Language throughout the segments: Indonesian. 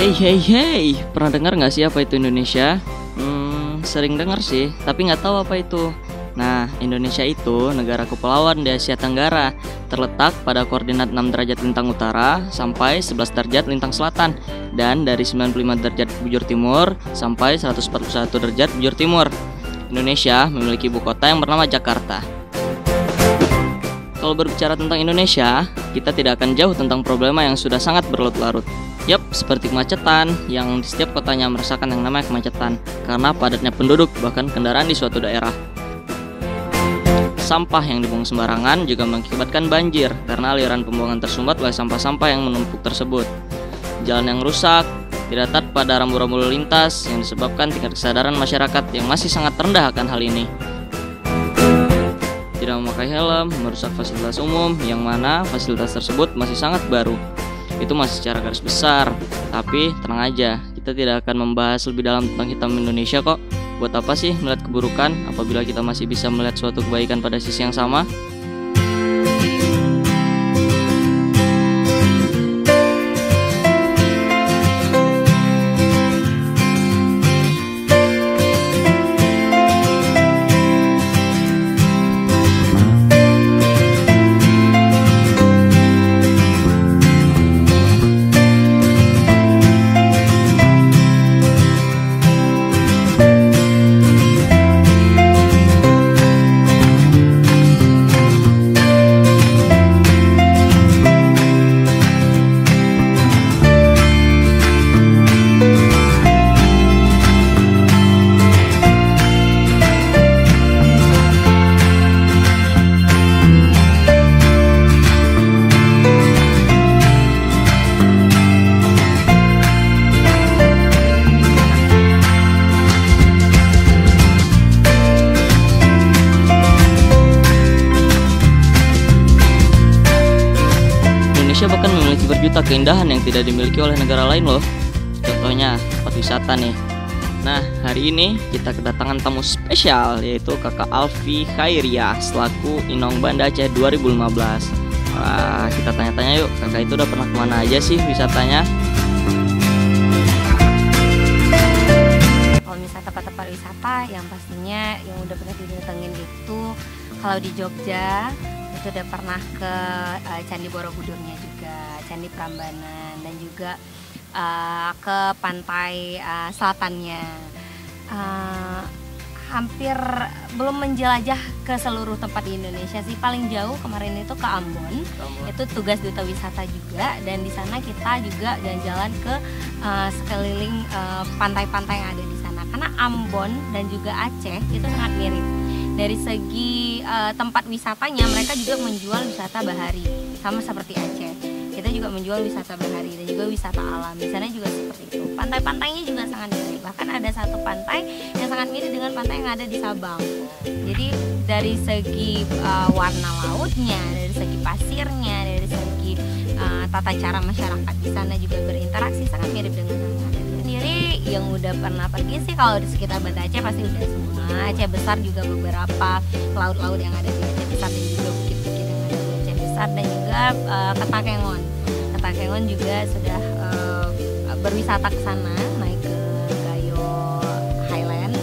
Hey, pernah dengar nggak sih apa itu Indonesia? Sering dengar sih, tapi nggak tahu apa itu. Nah, Indonesia itu negara kepulauan di Asia Tenggara, terletak pada koordinat 6 derajat lintang utara sampai 11 derajat lintang selatan, dan dari 95 derajat bujur timur sampai 141 derajat bujur timur. Indonesia memiliki ibu kota yang bernama Jakarta. Kalau berbicara tentang Indonesia, kita tidak akan jauh tentang problema yang sudah sangat berlarut-larut. Yap, seperti kemacetan, yang di setiap kotanya merasakan yang namanya kemacetan karena padatnya penduduk bahkan kendaraan di suatu daerah. Sampah yang dibuang sembarangan juga mengakibatkan banjir karena aliran pembuangan tersumbat oleh sampah-sampah yang menumpuk tersebut. Jalan yang rusak, tidak taat pada rambu-rambu lalu lintas yang disebabkan tingkat kesadaran masyarakat yang masih sangat rendah akan hal ini. Tidak memakai helm, merusak fasilitas umum yang mana fasilitas tersebut masih sangat baru. Itu masih secara garis besar, tapi tenang aja, kita tidak akan membahas lebih dalam tentang hitam Indonesia kok. Buat apa sih melihat keburukan apabila kita masih bisa melihat suatu kebaikan pada sisi yang sama? Indonesia bahkan memiliki berjuta keindahan yang tidak dimiliki oleh negara lain loh. Contohnya tempat wisata nih. Nah, hari ini kita kedatangan tamu spesial, yaitu Kakak Alfi Khairiah selaku Inong Banda Aceh 2015. Wah, kita tanya-tanya yuk, kakak itu udah pernah kemana aja sih wisatanya? Kalau misalnya tempat-tempat wisata yang pastinya yang udah pernah didatengin itu, kalau di Jogja itu udah pernah ke Candi Borobudurnya juga, Candi Prambanan, dan juga ke pantai selatannya. Hampir belum menjelajah ke seluruh tempat di Indonesia sih. Paling jauh kemarin itu ke Ambon. Itu tugas duta wisata juga, dan di sana kita juga jalan-jalan ke sekeliling pantai-pantai yang ada di sana. Karena Ambon dan juga Aceh itu sangat mirip. Dari segi tempat wisatanya, mereka juga menjual wisata bahari sama seperti Aceh. Kita juga menjual wisata bahari dan juga wisata alam. Di sana juga seperti itu. Pantai-pantainya juga sangat mirip. Bahkan ada satu pantai yang sangat mirip dengan pantai yang ada di Sabang. Jadi dari segi warna lautnya, dari segi pasirnya, dari segi tata cara masyarakat di sana juga berinteraksi sangat mirip dengan yang ada sendiri. Yang udah pernah pergi sih kalau di sekitar Banda Aceh pasti udah semua. Aceh besar juga beberapa laut-laut yang ada di Aceh besar, dan juga bukit-bukit yang ada di Aceh besar, dan juga Ketakengon. Ketakengon juga sudah berwisata ke sana, naik ke Gayo Highland,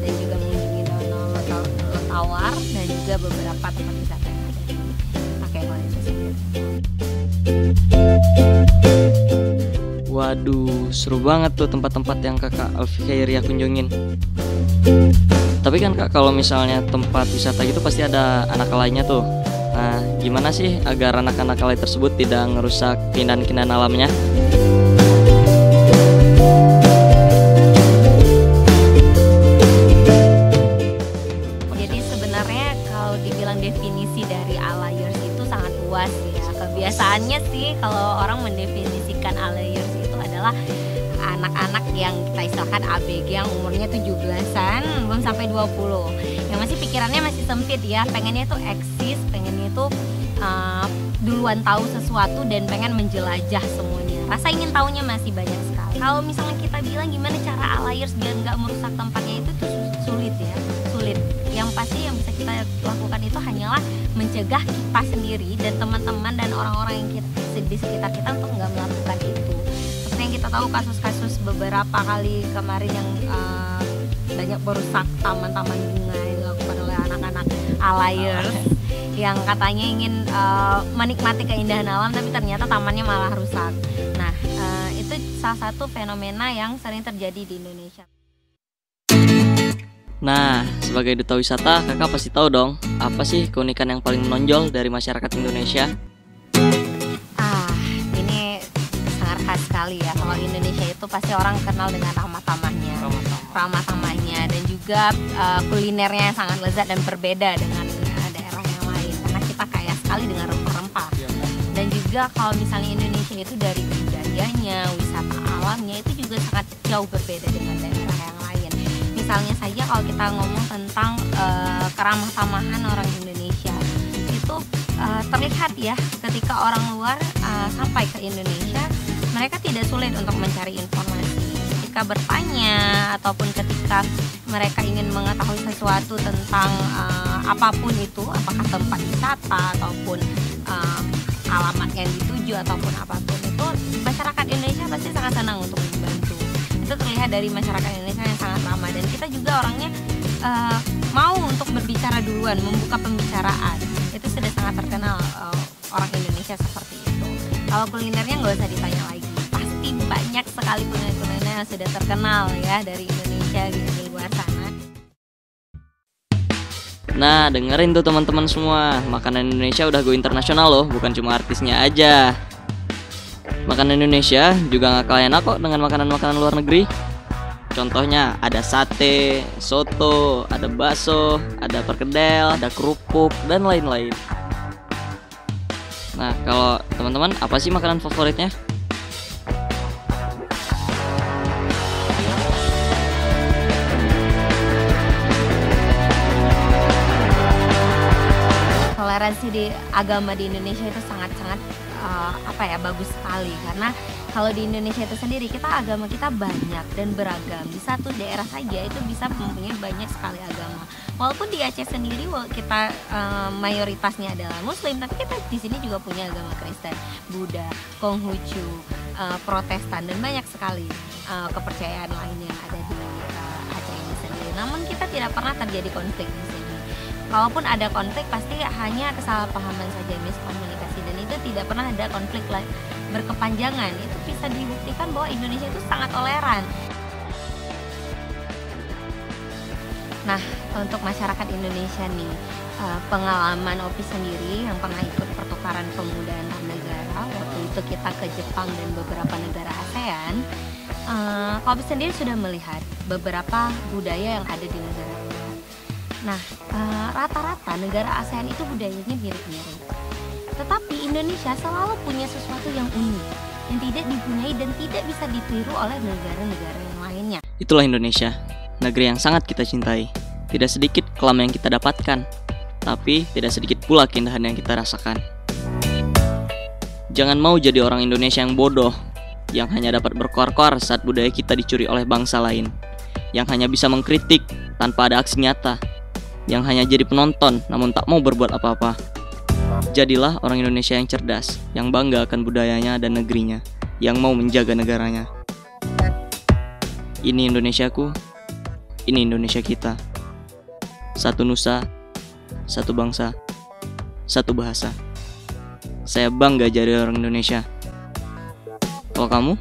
dan juga mengunjungi Danau Tawar, dan juga beberapa tempat wisata yang ada di Ketakengon itu sendiri. Waduh, seru banget tuh tempat-tempat yang kakak Alfi Khairiah kunjungin. Tapi kan kak, kalau misalnya tempat wisata gitu pasti ada anak lainnya tuh. Nah, gimana sih agar anak-anak lain tersebut tidak ngerusak keindahan-keindahan alamnya? Jadi sebenarnya kalau dibilang definisi dari alayers itu sangat luas ya. Kebiasaannya sih kalau orang mendefinisikan alayers itu adalah anak-anak yang kita istilahkan ABG yang umurnya 17-an belum sampai 20, yang masih pikirannya masih sempit ya, pengennya tuh eksis, pengennya tuh duluan tahu sesuatu dan pengen menjelajah semuanya. Rasa ingin tahunya masih banyak sekali. Kalau misalnya kita bilang gimana cara alayers biar nggak merusak tempatnya, itu tuh sulit ya, sulit. Yang pasti yang bisa kita lakukan itu hanyalah mencegah kita sendiri dan teman-teman dan orang-orang yang di sekitar kita untuk nggak melakukan itu. kita tahu kasus-kasus beberapa kali kemarin yang banyak merusak taman-taman bunga yang dilakukan oleh anak-anak alayers yang katanya ingin menikmati keindahan alam tapi ternyata tamannya malah rusak. Nah, itu salah satu fenomena yang sering terjadi di Indonesia. Nah, sebagai duta wisata, kakak pasti tahu dong, apa sih keunikan yang paling menonjol dari masyarakat Indonesia? Ini sangat khas sekali ya. Kalau Indonesia itu pasti orang kenal dengan ramah tamahnya dan juga kulinernya yang sangat lezat dan berbeda dengan daerah yang lain. Karena kita kaya sekali dengan rempah-rempah. Dan juga kalau misalnya Indonesia itu dari budayanya, wisata alamnya itu juga sangat jauh berbeda dengan daerah yang lain. Misalnya saja kalau kita ngomong tentang keramah tamahan orang Indonesia itu terlihat ya ketika orang luar sampai ke Indonesia, mereka tidak sulit untuk mencari informasi. Ketika bertanya ataupun ketika mereka ingin mengetahui sesuatu tentang apapun itu, apakah tempat wisata ataupun alamat yang dituju ataupun apapun itu, masyarakat Indonesia pasti sangat senang untuk membantu. Itu terlihat dari masyarakat Indonesia yang sangat ramah, dan kita juga orangnya mau untuk berbicara duluan, membuka pembicaraan. Itu sudah sangat terkenal orang Indonesia seperti itu. Kalau kulinernya nggak usah ditanya lagi, pasti banyak sekali kuliner-kuliner yang sudah terkenal ya dari Indonesia di luar sana. Nah, dengerin tuh teman-teman semua, makanan Indonesia udah go internasional loh, bukan cuma artisnya aja. Makanan Indonesia juga gak kalah enak kok dengan makanan-makanan luar negeri. Contohnya ada sate, soto, ada bakso, ada perkedel, ada kerupuk, dan lain-lain. Nah, kalau teman-teman apa sih makanan favoritnya? Toleransi di agama di Indonesia itu sangat-sangat bagus sekali, karena kalau di Indonesia itu sendiri agama kita banyak dan beragam. Di satu daerah saja itu bisa mempunyai banyak sekali agama. Walaupun di Aceh sendiri kita mayoritasnya adalah Muslim, tapi kita di sini juga punya agama Kristen, Buddha, Konghucu, Protestan, dan banyak sekali kepercayaan lain yang ada di Aceh ini sendiri. Namun kita tidak pernah terjadi konflik di sini. Kalaupun ada konflik pasti hanya kesalahpahaman saja, miskomunikasi, dan itu tidak pernah ada konflik berkepanjangan. Itu bisa dibuktikan bahwa Indonesia itu sangat toleran. Nah, untuk masyarakat Indonesia nih, pengalaman Opi sendiri yang pernah ikut pertukaran pemuda antar negara, waktu itu kita ke Jepang dan beberapa negara ASEAN, Opi sendiri sudah melihat beberapa budaya yang ada di negara. Nah, rata-rata negara ASEAN itu budayanya mirip-mirip. Tetapi Indonesia selalu punya sesuatu yang unik, yang tidak dipunyai dan tidak bisa ditiru oleh negara-negara yang lainnya. Itulah Indonesia, negeri yang sangat kita cintai. Tidak sedikit kelam yang kita dapatkan, tapi tidak sedikit pula keindahan yang kita rasakan. Jangan mau jadi orang Indonesia yang bodoh, yang hanya dapat berkoar-koar saat budaya kita dicuri oleh bangsa lain, yang hanya bisa mengkritik tanpa ada aksi nyata, yang hanya jadi penonton namun tak mau berbuat apa-apa. Jadilah orang Indonesia yang cerdas, yang bangga akan budayanya dan negerinya, yang mau menjaga negaranya. Ini Indonesiaku, ini Indonesia kita. Satu nusa, satu bangsa, satu bahasa. Saya bangga jadi orang Indonesia. Kalau kamu?